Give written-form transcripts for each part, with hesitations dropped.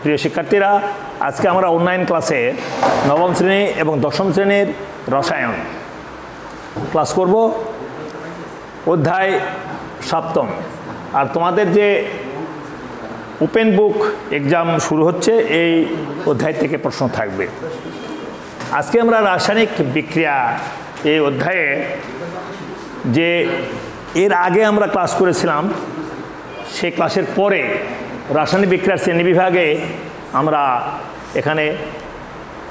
প্রিয় শিক্ষার্থীরা, আজকে আমরা অনলাইন ক্লাসে নবম শ্রেণী এবং দশম শ্রেণীর রসায়ন ক্লাস করব, অধ্যায় সপ্তম। আর তোমাদের যে ওপেন বুক এক্সাম শুরু হচ্ছে, এই অধ্যায় থেকে প্রশ্ন থাকবে। আজকে আমরা রাসায়নিক বিক্রিয়া এই অধ্যায়ে যে এর আগে আমরা ক্লাস করেছিলাম, সেই ক্লাসের পরে রাসায়নিক বিক্রিয়ার শ্রেণীবিভাগে আমরা এখানে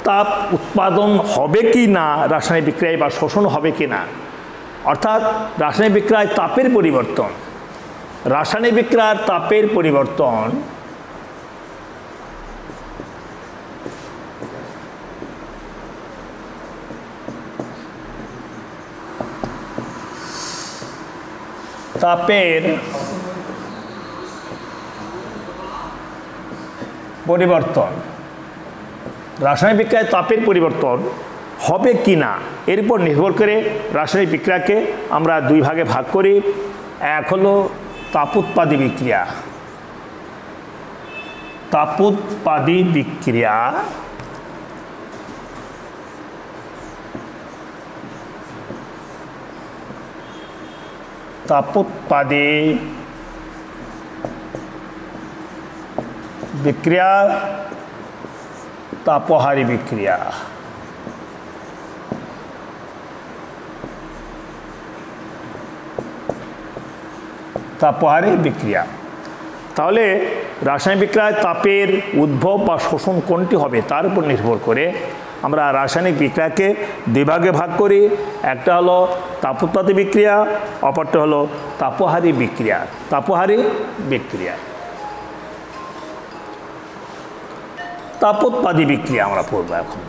তাপ উৎপাদন হবে কি না রাসায়নিক বিক্রিয়ায়, বা শোষণ হবে কি না, অর্থাৎ রাসায়নিক বিক্রিয়ায় তাপের পরিবর্তন, রাসায়নিক বিক্রিয়ার তাপের পরিবর্তন তাপের পরিবর্তন, রাসায়নিক বিক্রিয়ায় তাপের পরিবর্তন হবে কি না এর উপর নির্ভর করে রাসায়নিক বিক্রিয়াকে আমরা দুই ভাগে ভাগ করি। এক হলো তাপোৎপাদী বিক্রিয়া, তাপোৎপাদী বিক্রিয়া, তাপোৎপাদী বিক্রিয়া, তাপহারী বিক্রিয়া। তাপহারী বিক্রিয়া। তাহলে রাসায়নিক বিক্রিয়ায় তাপের উদ্ভব বা শোষণ কোনটি হবে তার উপর নির্ভর করে আমরা রাসায়নিক বিক্রিয়াকে দুই ভাগে ভাগ করি। একটা হলো তাপোৎপাদী বিক্রিয়া, অপরটা হলো তাপহারী বিক্রিয়া। তাপহারী বিক্রিয়া, তাপোৎপাদী বিক্রিয়া আমরা পড়ব এখন।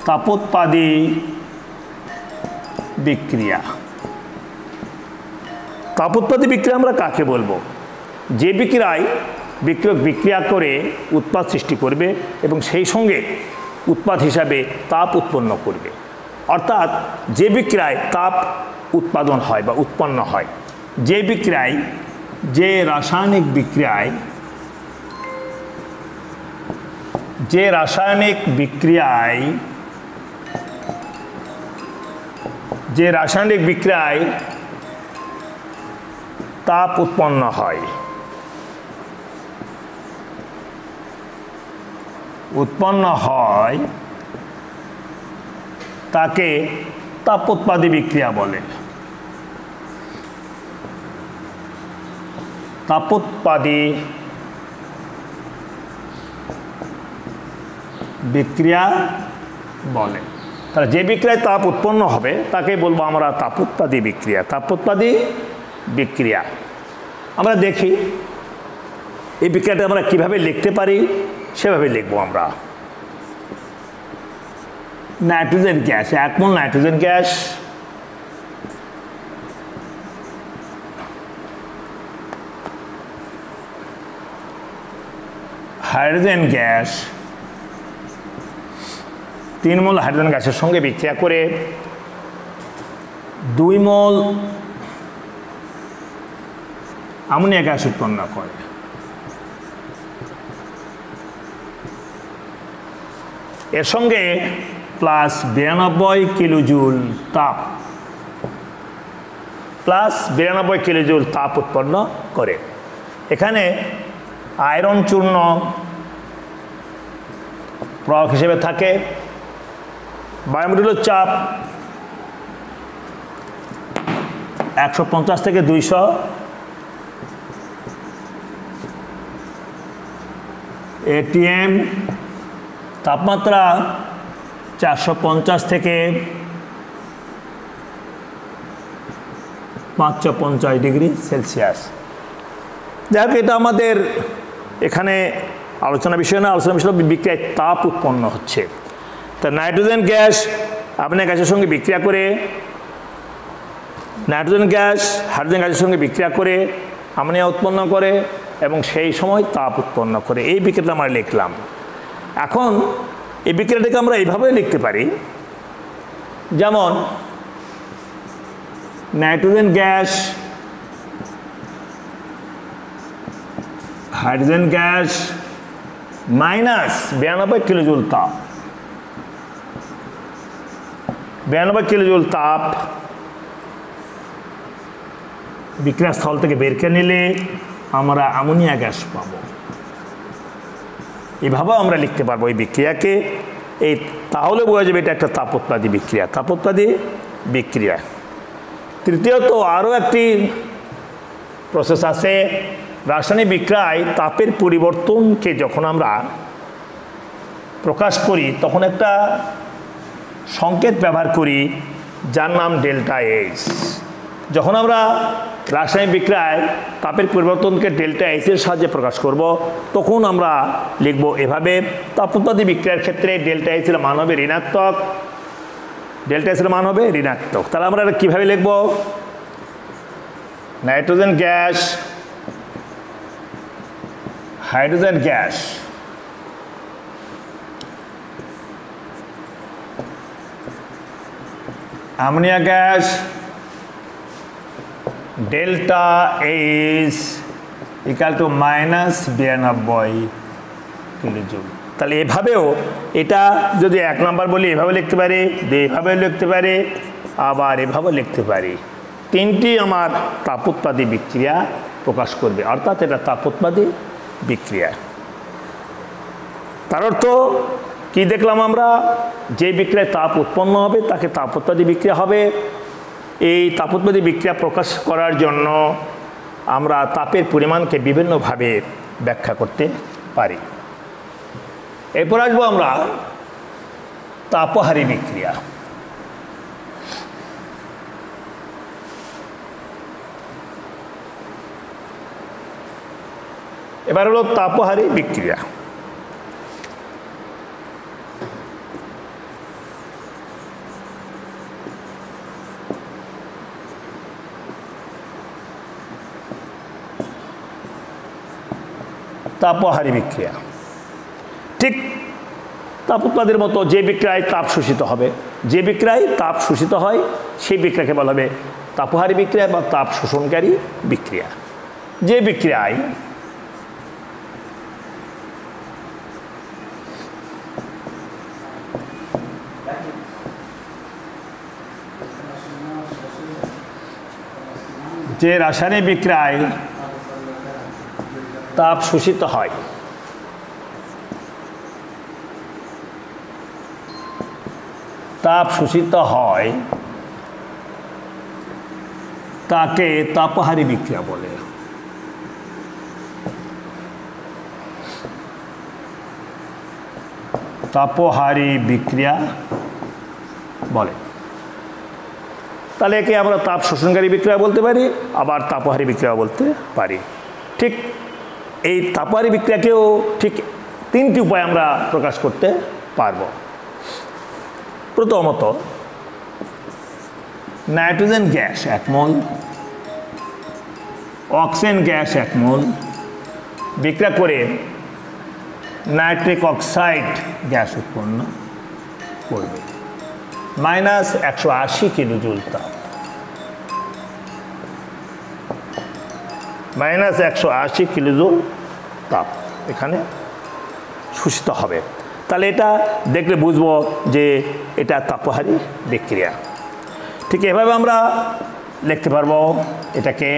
তাপোৎপাদী বিক্রিয়া। তাপোৎপাদী বিক্রিয়া আমরা কাকে বলবো? যে বিক্রিয়ায় বিক্রিয়ক বিক্রিয়া করে উৎপাদ সৃষ্টি করবে এবং সেই সঙ্গে উৎপাদ হিসাবে তাপ উৎপন্ন করবে, অর্থাৎ যে বিক্রিয়ায় তাপ উৎপাদন হয় বা উৎপন্ন হয়। যে বিক্রিয়ায়, যে রাসায়নিক বিক্রিয়ায়, যে রাসায়নিক বিক্রিয়ায়, যে রাসায়নিক বিক্রিয়ায় তাপ উৎপন্ন হয়, উৎপন্ন হয় তাকে তাপোৎপাদী বিক্রিয়া বলে। তাপোৎপাদী বিক্রিয়া বলে। তাহলে যে বিক্রিয়ায় তাপ উৎপন্ন হবে তাকে বলবো আমরা তাপোৎপাদী বিক্রিয়া। তাপোৎপাদী বিক্রিয়া আমরা দেখি এই বিক্রিয়াটা আমরা কিভাবে লিখতে পারি, সেভাবে লিখবো আমরা। নাইট্রোজেন গ্যাস, 1 মোল নাইট্রোজেন গ্যাস হাইড্রোজেন গ্যাস, 3 মোল হাইড্রোজেন গ্যাসের সঙ্গে বিক্রিয়া করে 2 মোল অ্যামোনিয়া গ্যাস উৎপন্ন করে। এর সঙ্গে প্লাস 92 কিলোজুল তাপ, প্লাস 92 কিলোজুল তাপ উৎপন্ন করে। এখানে আয়রন চূর্ণ প্রভাবক হিসেবে থাকে। বায়ুমণ্ডলীয় চাপ 150 থেকে 200, এটিএম তাপমাত্রা 450 থেকে 550 ডিগ্রি সেলসিয়াস। যাই হোক, এটা আমাদের এখানে আলোচনা বিষয় না। আলোচনা বিষয় বিক্রিয়ায় তাপ উৎপন্ন হচ্ছে। তা নাইট্রোজেন গ্যাস অ্যামোনিয়া গ্যাসের সঙ্গে বিক্রিয়া করে, নাইট্রোজেন গ্যাস হাইড্রোজেন গ্যাসের সঙ্গে বিক্রিয়া করে অ্যামোনিয়া উৎপন্ন করে এবং সেই সময় তাপ উৎপন্ন করে। এই বিক্রিয়াটা আমরা লিখলাম। এখন এই বিক্রিয়াটাকে আমরা এইভাবে লিখতে পারি, যেমন nitrogen gas hydrogen gas minus 92 kilojoule তাপ, 92 কিলোজুল তাপ বিক্রিয়া স্থল থেকে বের করে নিলে আমরা অ্যামোনিয়া গ্যাস পাবো। এভাবেও আমরা লিখতে পারবো এই বিক্রিয়াকে। এই তাহলে বোঝা যাবে এটা একটা তাপোৎপাদী বিক্রিয়া, তাপোৎপাদী বিক্রিয়া। তৃতীয়ত আরও একটি প্রসেস আছে। রাসায়নিক বিক্রিয়ায় তাপের পরিবর্তনকে যখন আমরা প্রকাশ করি তখন একটা সংকেত ব্যবহার করি যার নাম ডেল্টা এইচ। যখন আমরা রাসায়নিক বিক্রিয়ায় তাপের পরিবর্তনকে ডেল্টা এইচের সাহায্যে প্রকাশ করব তখন আমরা লিখব এভাবে। তাপোৎপাদী বিক্রিয়ার ক্ষেত্রে ডেল্টা এইচের মান হবে ঋণাত্মক, ডেল্টা এইচের মান হবে ঋণাত্মক। তাহলে আমরা এটা কীভাবে লিখব? Nitrogen gas, hydrogen gas ammonia gas delta H equal to minus 92 kilojoule. তাহলে এভাবেও এটা যদি 1 নম্বর বলি এভাবে লিখতে পারি, এভাবে লিখতে পারি, আবার এভাবে লিখতে পারি। তিনটি আমার তাপোৎপাদী বিক্রিয়া প্রকাশ করবে, অর্থাৎ এটা তাপোৎপাদী বিক্রিয়া। তার অর্থ কি দেখলাম আমরা? যে বিক্রিয়ায় তাপ উৎপন্ন হবে তাকে তাপোৎপাদী বিক্রিয়া হবে। এই তাপোৎপাদী বিক্রিয়া প্রকাশ করার জন্য আমরা তাপের পরিমাণকে বিভিন্নভাবে ব্যাখ্যা করতে পারি। এরপর আসবো আমরা তাপহারী বিক্রিয়া। এবার হলো তাপহারী বিক্রিয়া। তাপহারী বিক্রিয়া ঠিক তাপোৎপাদের মতো যে বিক্রিয়ায় তাপ শোষিত হবে, যে বিক্রিয়ায় তাপ শোষিত হয় সেই বিক্রিয়াকে বলা হবে তাপহারী বিক্রিয়া বা তাপ শোষণকারী বিক্রিয়া। যে বিক্রিয়ায় যে রাসায়নিক বিক্রিয়ায় তাপ শোষিত হয় তাকে তাপহারী বিক্রিয়া বলে। তাপহারী বিক্রিয়া বলে। তাহলে একে আমরা তাপ শোষণকারী বিক্রিয়া বলতে পারি, আবার তাপহারী বিক্রিয়া বলতে পারি। ঠিক এই তাপহারী বিক্রিয়াকেও ঠিক তিনটি উপায় আমরা প্রকাশ করতে পারব। প্রথমত নাইট্রোজেন গ্যাস 1 মোল, অক্সিজেন গ্যাস 1 মোল বিক্রিয়া করে নাইট্রিক অক্সাইড গ্যাস উৎপন্ন করবে, মাইনাস 180 কিলোজুল তাপ, মাইনাস 180 কিলোজুল তাপ এখানে শোষিত হবে। তাহলে এটা দেখলে বুঝবো যে এটা তাপহারী বিক্রিয়া। ঠিক এভাবে আমরা লিখতে পারবো এটাকে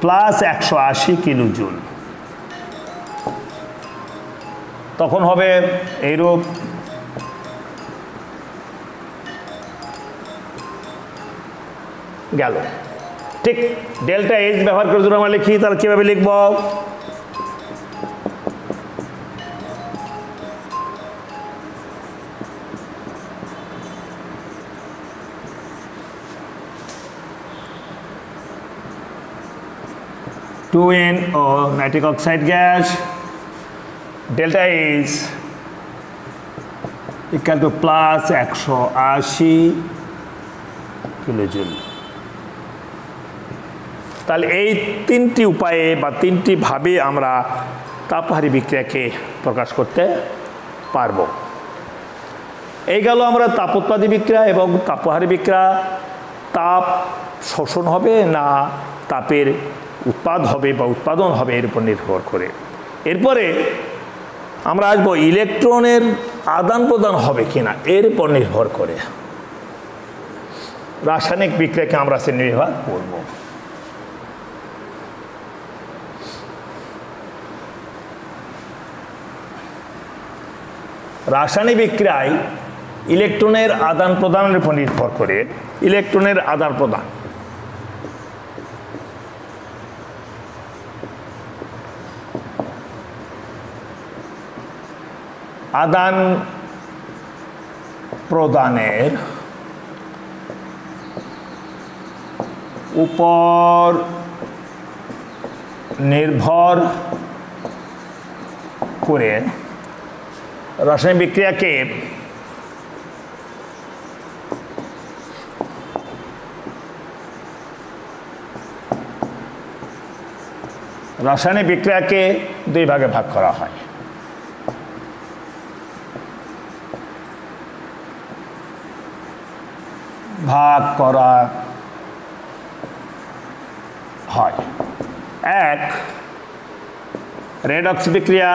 প্লাস 180 কিলোজুল, তখন হবে এইরূপ গেল। ঠিক ডেল্টা এইচ ব্যবহার করে যদি আমরা লিখি তাহলে কীভাবে লিখব? NO nitric oxide gas delta H equal to plus 180 kilojoule. তাহলে এই তিনটি উপায়ে বা তিনটি ভাবে আমরা তাপহারী বিক্রিয়াকে প্রকাশ করতে পারব। এই গেল আমরা তাপোৎপাদী বিক্রিয়া এবং তাপহারী বিক্রিয়া তাপ শোষণ হবে না তাপের উৎপাদন হবে এর উপর নির্ভর করে। এরপরে আমরা আসবো ইলেকট্রনের আদান প্রদান হবে কিনা এর উপর নির্ভর করে রাসায়নিক বিক্রিয়াকে আমরা শ্রেণীবিভাগ করব। রাসায়নিক বিক্রিয়ায় ইলেকট্রনের আদান প্রদানের উপর নির্ভর করে ইলেকট্রনের আদান প্রদান আদান প্রদানের উপর নির্ভর করে রাসায়নিক বিক্রিয়াকে দুই ভাগে ভাগ করা হয়। এক, রেডক্স বিক্রিয়া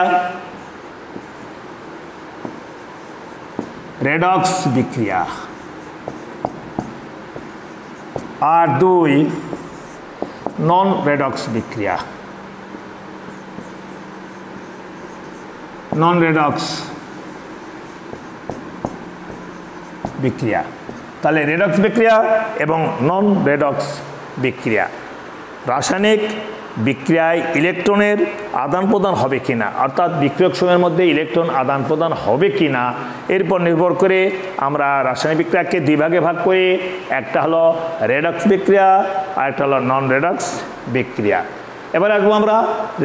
আর দুই, নন রেডক্স বিক্রিয়া। তাহলে রেডক্স বিক্রিয়া এবং নন রেডক্স বিক্রিয়া, রাসায়নিক বিক্রিয়ায় ইলেকট্রনের আদান প্রদান হবে কিনা, অর্থাৎ বিক্রিয়ক সমূহের মধ্যে ইলেকট্রন আদান প্রদান হবে কিনা এরপর নির্ভর করে আমরা রাসায়নিক বিক্রিয়াকে দুই ভাগে ভাগ করি। একটা হলো রেডক্স বিক্রিয়া আর একটা হলো নন রেডক্স বিক্রিয়া। এবার আসবো আমরা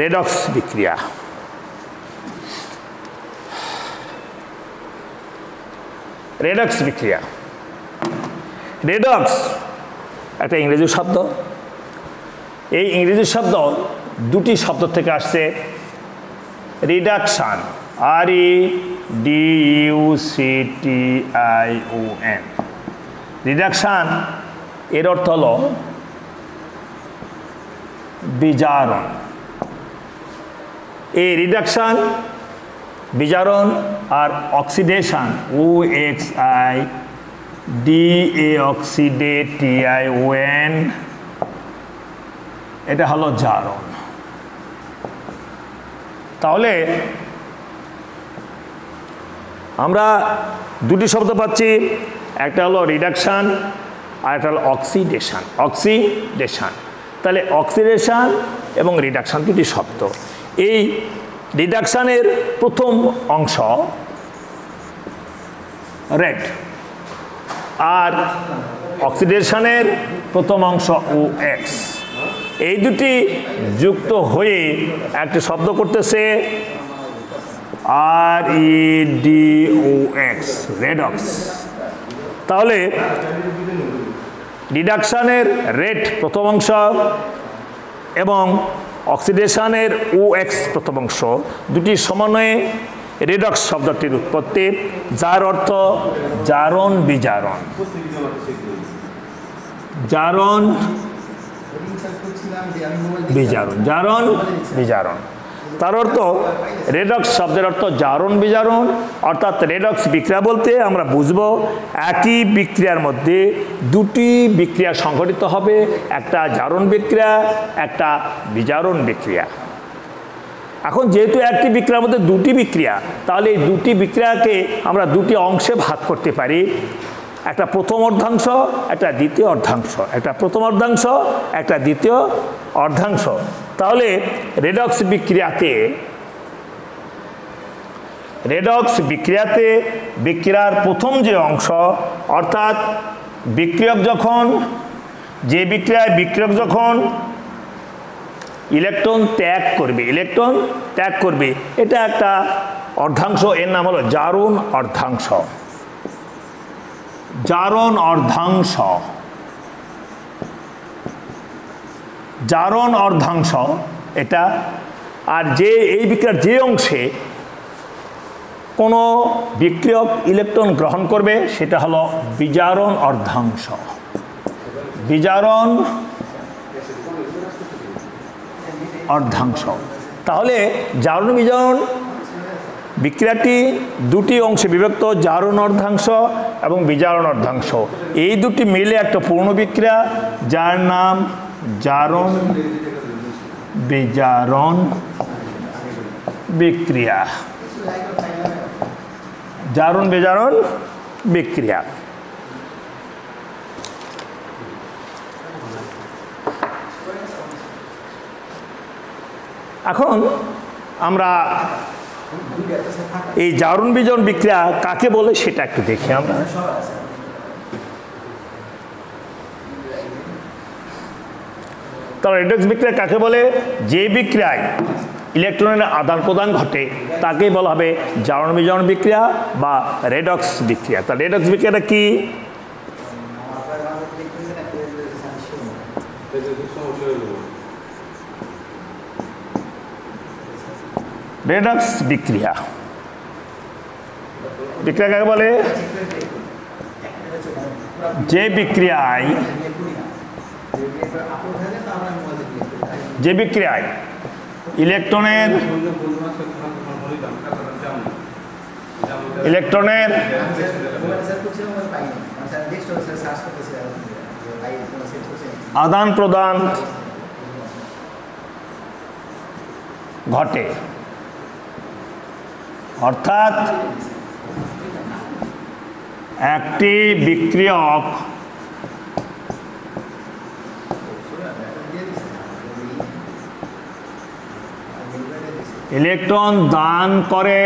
রেডক্স বিক্রিয়া। রেডক্স একটা ইংরেজি শব্দ। এই ইংরেজি শব্দ দুটি শব্দ থেকে আসছে। রিডাকশন, REDUCTION, রিডাকশন এর অর্থ হল বিজারণ। এই রিডাকশন, বিজারণ আর অক্সিডেশন, OXIDAOXIDATION, এটা হলো জারণ। তাহলে আমরা দুটি শব্দ পাচ্ছি, একটা হলো রিডাকশন আর একটা হলো অক্সিডেশন। তাহলে অক্সিডেশন এবং রিডাকশন দুটি শব্দ। এই রিডাকশনের প্রথম অংশ রেড আর অক্সিডেশনের প্রথম অংশ OX, এই দুটি যুক্ত হয়ে একটা শব্দ করতেছে REDOX, রেডক্স। তাহলে রিডাকশনের রেড প্রথম অংশ এবং অক্সিডেশনের OX প্রথম অংশ দুটি সমন্বয়ে রেডক্স শব্দটির উৎপত্তি, যার অর্থ জারণ বিজারণ। তার অর্থ রেডক্স শব্দের অর্থ জারণ বিজারণ। অর্থাৎ রেডক্স বিক্রিয়া বলতে আমরা বুঝব একই বিক্রিয়ার মধ্যে দুটি বিক্রিয়া সংঘটিত হবে, একটা জারণ বিক্রিয়া, একটা বিজারণ বিক্রিয়া। এখন যেহেতু একটি বিক্রিয়ার মধ্যে দুটি বিক্রিয়া, তাহলে এই দুটি বিক্রিয়াকে আমরা দুটি অংশে ভাগ করতে পারি, একটা প্রথম অর্ধাংশ, একটা দ্বিতীয় অর্ধাংশ, একটা প্রথম অর্ধাংশ, একটা দ্বিতীয় অর্ধাংশ। তাহলে রেডক্স বিক্রিয়াতে বিক্রিয়ার প্রথম যে অংশ, অর্থাৎ বিক্রিয়ক যখন ইলেকট্রন ত্যাগ করবে, এটা একটা অর্ধাংশ, এর নাম হলো জারণ অর্ধাংশ এটা। আর এই বিক্রিয়ার যে অংশে কোনো বিক্রিয়ক ইলেকট্রন গ্রহণ করবে সেটা হলো বিজারণ অর্ধাংশ। বিজারণ অর্ধাংশ। তাহলে জারণ বিজারণ বিক্রিয়াটি দুটি অংশে বিভক্ত, জারণ অর্ধাংশ এবং বিজারণ অর্ধাংশ। এই দুটি মিলে একটা পূর্ণ বিক্রিয়া, যার নাম জারণ বিজারণ বিক্রিয়া। জারণ বিজারণ বিক্রিয়া। এখন আমরা এই জারণ বিজারণ বিক্রিয়া কাকে বলে সেটা একটু দেখি আমরা। তাহলে রেডক্স বিক্রিয়া কাকে বলে? যে বিক্রিয়ায় ইলেকট্রনের আদান প্রদান ঘটে তাকেই বলা হবে জারণ বিজারণ বিক্রিয়া বা রেডক্স বিক্রিয়া। তাহলে রেডক্স বিক্রিয়াটা কি? রেডক্স বিক্রিয়া। বিক্রিয়া কাকে বলে? যে বিক্রিয়ায় ইলেকট্রনের আদান প্রদান ঘটে, অর্থাৎ একটি বিক্রিয়ক ইলেকট্রন দান করে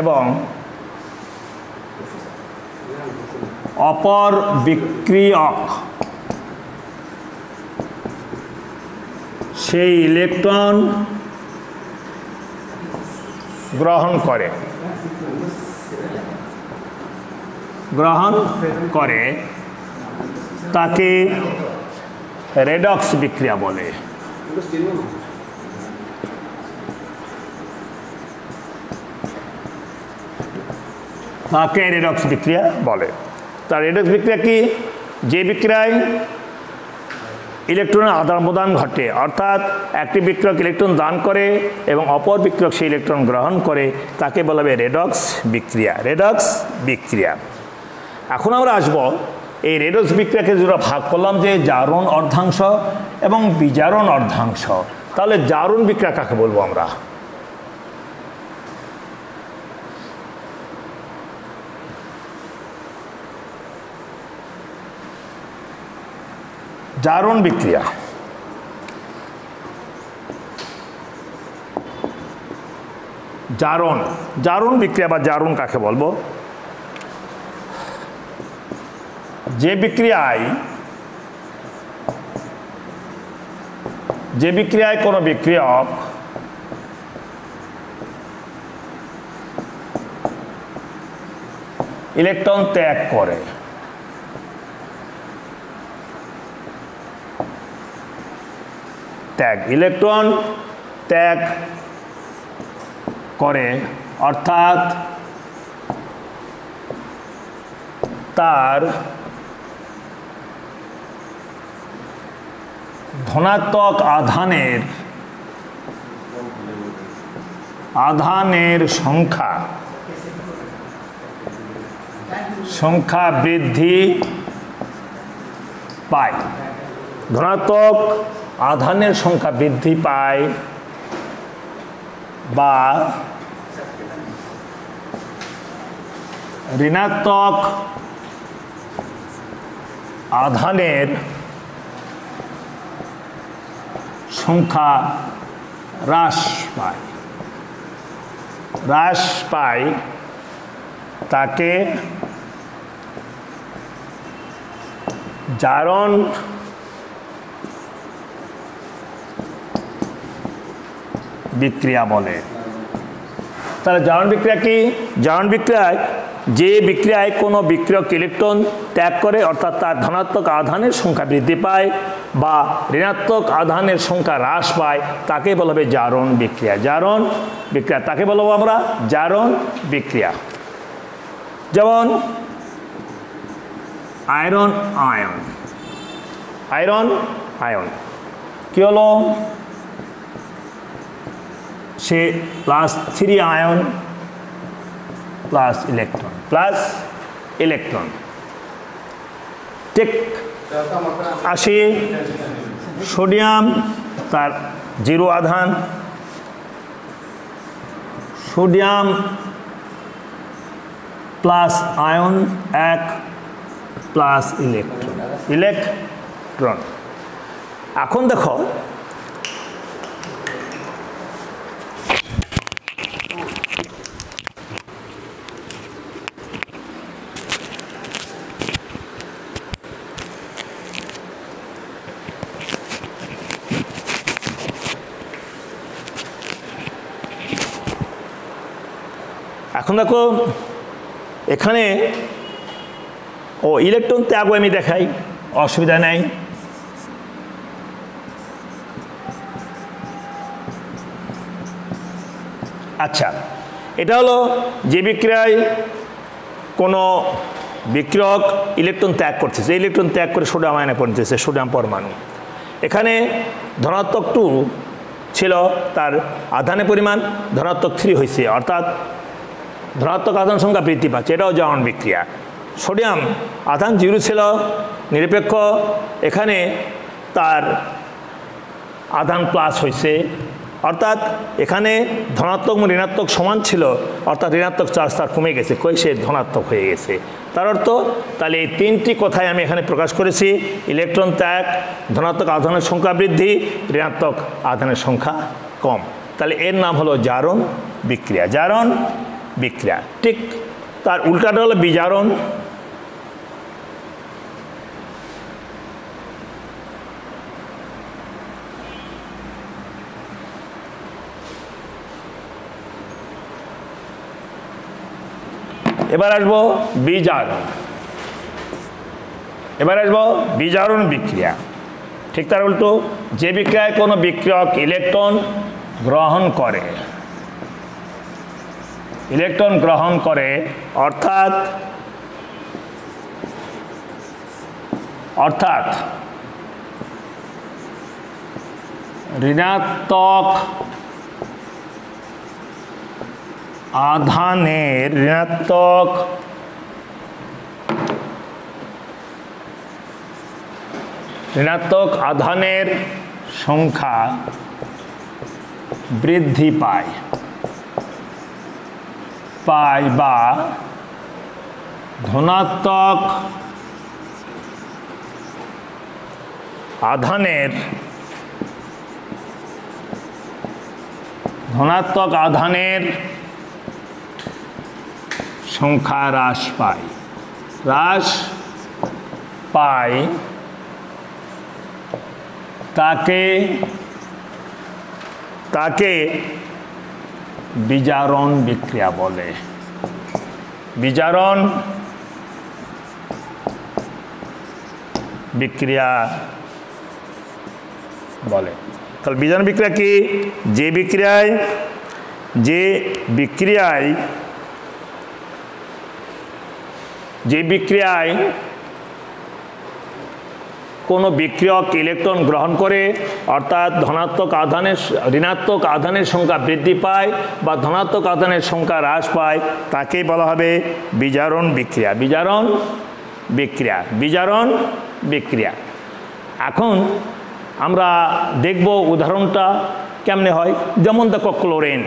এবং অপর বিক্রিয়ক সেই ইলেকট্রন গ্রহণ করে তাকে রেডক্স বিক্রিয়া বলে। তাকে রেডক্স বিক্রিয়া বলে। তার রেডক্স বিক্রিয়া কি? যে বিক্রিয়ায় ইলেকট্রনের আদান প্রদান ঘটে, অর্থাৎ একটি বিক্রিয়ক ইলেকট্রন দান করে এবং অপর বিক্রিয়ক সেই ইলেকট্রন গ্রহণ করে, তাকে বলা হবে রেডক্স বিক্রিয়া। রেডক্স বিক্রিয়া। এখন আমরা আসব এই রেডক্স বিক্রিয়াকে যেটা ভাগ করলাম যে জারণ অর্ধাংশ এবং বিজারণ অর্ধাংশ। তাহলে জারণ বিক্রিয়া কাকে বলবো আমরা? জারণ বিক্রিয়া। জারণ বিক্রিয়া বা জারণ কাকে বলবো? যে বিক্রিয়ায় কোনো বিক্রিয়ক ইলেকট্রন ত্যাগ করে, ইলেকট্রন ত্যাগ করে, অর্থাৎ তার ধনাত্মক আধানের সংখ্যা বৃদ্ধি পায়। ধনাত্মক আধানের সংখ্যা বৃদ্ধি পায় বা ঋণাত্মক আধানের সংখ্যা হ্রাস পায়, তাকে জারণ বিক্রিয়া বলে। তাহলে জারণ বিক্রিয়া কি? জারণ বিক্রিয়ায় যে বিক্রিয়ায় কোনো বিক্রিয়ক ইলেকট্রন ত্যাগ করে, অর্থাৎ তার ধনাত্মক আধানের সংখ্যা বৃদ্ধি পায় বা ঋণাত্মক আধানের সংখ্যা হ্রাস পায়, তাকে বলা হবে জারণ বিক্রিয়া। জারণ বিক্রিয়া তাকে বলবো আমরা জারণ বিক্রিয়া। যেমন আয়রন আয়ন, আয়রন আয়ন কি হলো, সে +3 আয়ন প্লাস ইলেকট্রন ঠিক আসে। সোডিয়াম তার 0 আধান, sodium plus ion 1 plus electron. এখন দেখো এখানে ইলেকট্রন ত্যাগ আমি দেখাই, অসুবিধা নাই। আচ্ছা, এটা হলো যে বিক্রিয়ায় কোনো বিক্রিয়ক ইলেকট্রন ত্যাগ করতেছে, ইলেকট্রন ত্যাগ করে সোডিয়াম আয়নে পড়তেছে, সোডিয়াম পরমাণু। এখানে ধনাত্মক 2 ছিল, তার আধানের পরিমাণ ধনাত্মক 3 হয়েছে, অর্থাৎ ধনাত্মক আধান সংখ্যা বৃদ্ধি পাচ্ছে, এটাও জারণ বিক্রিয়া। সোডিয়াম আধান 0 ছিল, নিরপেক্ষ, এখানে তার আধান প্লাস হয়েছে, অর্থাৎ এখানে ধনাত্মক এবং ঋণাত্মক সমান ছিল, অর্থাৎ ঋণাত্মক চার্জ তার কমে গেছে, সে ধনাত্মক হয়ে গেছে। তার অর্থ তাহলে এই 3টি কথাই আমি এখানে প্রকাশ করেছি, ইলেকট্রন ত্যাগ, ধনাত্মক আধানের সংখ্যা বৃদ্ধি, ঋণাত্মক আধানের সংখ্যা কম। তাহলে এর নাম হলো জারণ বিক্রিয়া, জারণ বিক্রিয়া। ঠিক তার উল্টাটা হলো বিজারণ। এবার আসবো বিজারণ বিক্রিয়া। ঠিক তার উল্টো, যে বিক্রিয়ায় কোনো বিক্রিয়ক ইলেকট্রন গ্রহণ করে, অর্থাৎ ঋণাত্মক আধানের সংখ্যা বৃদ্ধি পায় বা ধনাত্মক আধানের সংখ্যা হ্রাস পায়, তাকে বিজারণ বিক্রিয়া বলে। বিজারণ বিক্রিয়া বলে। তাহলে বিজারণ বিক্রিয়া কি? যে বিক্রিয়ায় কোনো বিক্রিয়ক ইলেকট্রন গ্রহণ করে, অর্থাৎ ঋণাত্মক আধানের সংখ্যা বৃদ্ধি পায় বা ধনাত্মক আধানের সংখ্যা হ্রাস পায়, তাকেই বলা হবে বিজারণ বিক্রিয়া। এখন আমরা দেখব উদাহরণটা কেমনে হয়। যেমন দেখো ক্লোরিন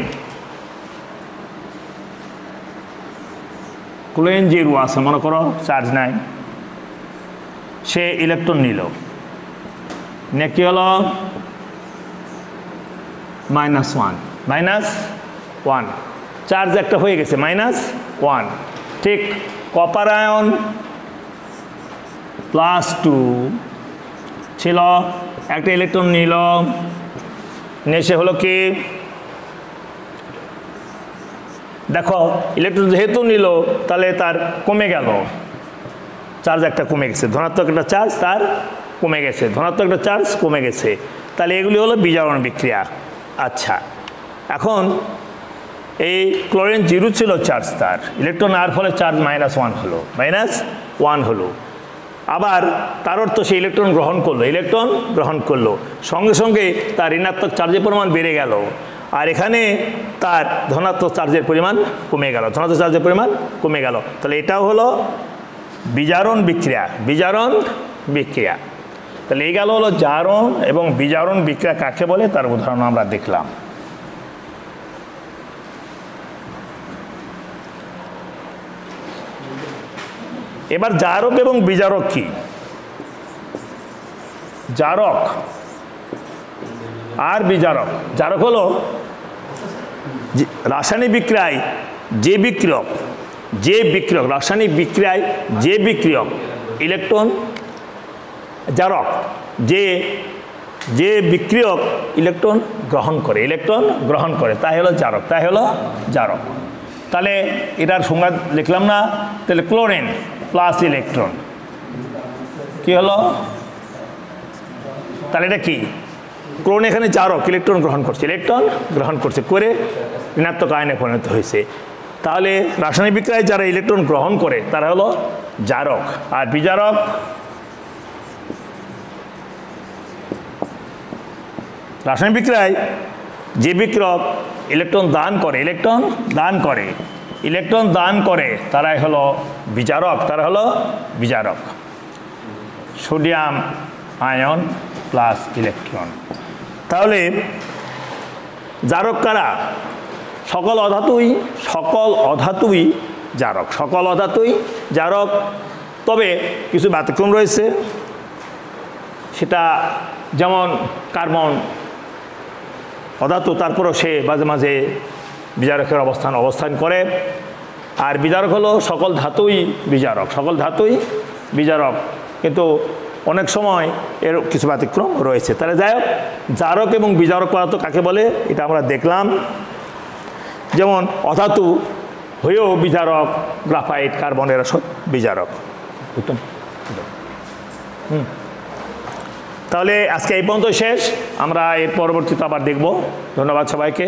0 আছে, মনে করো চার্জ নাই, সে ইলেকট্রন নিল, কি হলো -1 চার্জ একটা হয়ে গেছে -1। ঠিক কপার আয়ন +2 ছিল, একটা ইলেকট্রন নিল, সে হলো কি, দেখো ইলেকট্রন যেহেতু নিল তাহলে তার কমে গেল, চার্জ একটা কমে গেছে, ধনাত্মক একটা চার্জ তার কমে গেছে, তাহলে এগুলি হলো বিজারণ বিক্রিয়া। আচ্ছা, এখন এই ক্লোরিন 0 ছিল চার্জ, তার ইলেকট্রন নেওয়ার ফলে চার্জ -1 হলো, -1 হলো। আবার তার অর্থ সে ইলেকট্রন গ্রহণ করলো, সঙ্গে সঙ্গে তার ঋণাত্মক চার্জের পরিমাণ বেড়ে গেল, আর এখানে তার ধনাত্মক চার্জের পরিমাণ কমে গেল। তাহলে এটাও হলো বিজারণ বিক্রিয়া। তাহলে এই গেল হলো জারণ এবং বিজারণ বিক্রিয়া কাকে বলে তার উদাহরণ আমরা দেখলাম। এবার জারক এবং বিজারক কি? জারক আর বিজারক। জারক হলো রাসায়নিক বিক্রিয়ায় যে বিক্রিয়ক রাসায়নিক বিক্রিয়ায় যে বিক্রিয়ক ইলেকট্রন, জারক যে বিক্রিয়ক ইলেকট্রন গ্রহণ করে তাই হলো জারক। তাহলে এটার সংজ্ঞা লিখলাম না? তাহলে ক্লোরিন প্লাস ইলেকট্রন কি হলো? তাহলে এটা কি? ক্লোরিন এখানে জারক, ইলেকট্রন গ্রহণ করছে করে ঋণাত্মক আয়নে পরিণত হয়েছে। তাহলে রাসায়নিক বিক্রিয়ায় যারা ইলেকট্রন গ্রহণ করে তারা হলো জারক। আর বিজারক রাসায়নিক বিক্রিয়ায় যে বিক্রিয়ক ইলেকট্রন দান করে তারাই হলো বিজারক। Sodium ion plus electron. তাহলে জারক কারা? সকল অধাতুই জারক। তবে কিছু ব্যতিক্রম রয়েছে, সেটা যেমন কার্বন অধাতু, তারপরও সে মাঝে মাঝে বিজারকের অবস্থান করে। আর বিজারক হলো সকল ধাতুই বিজারক, কিন্তু অনেক সময় এর কিছু ব্যতিক্রম রয়েছে। তাহলে যাই হোক, জারক এবং বিজারক পদার্থ কাকে বলে এটা আমরা দেখলাম। যেমন অধাতু হয়েও বিজারক, গ্রাফাইট, কার্বন এরা সব বিজারক। তাহলে আজকে এই পর্যন্ত শেষ, আমরা এর পরবর্তীতে আবার দেখব। ধন্যবাদ সবাইকে।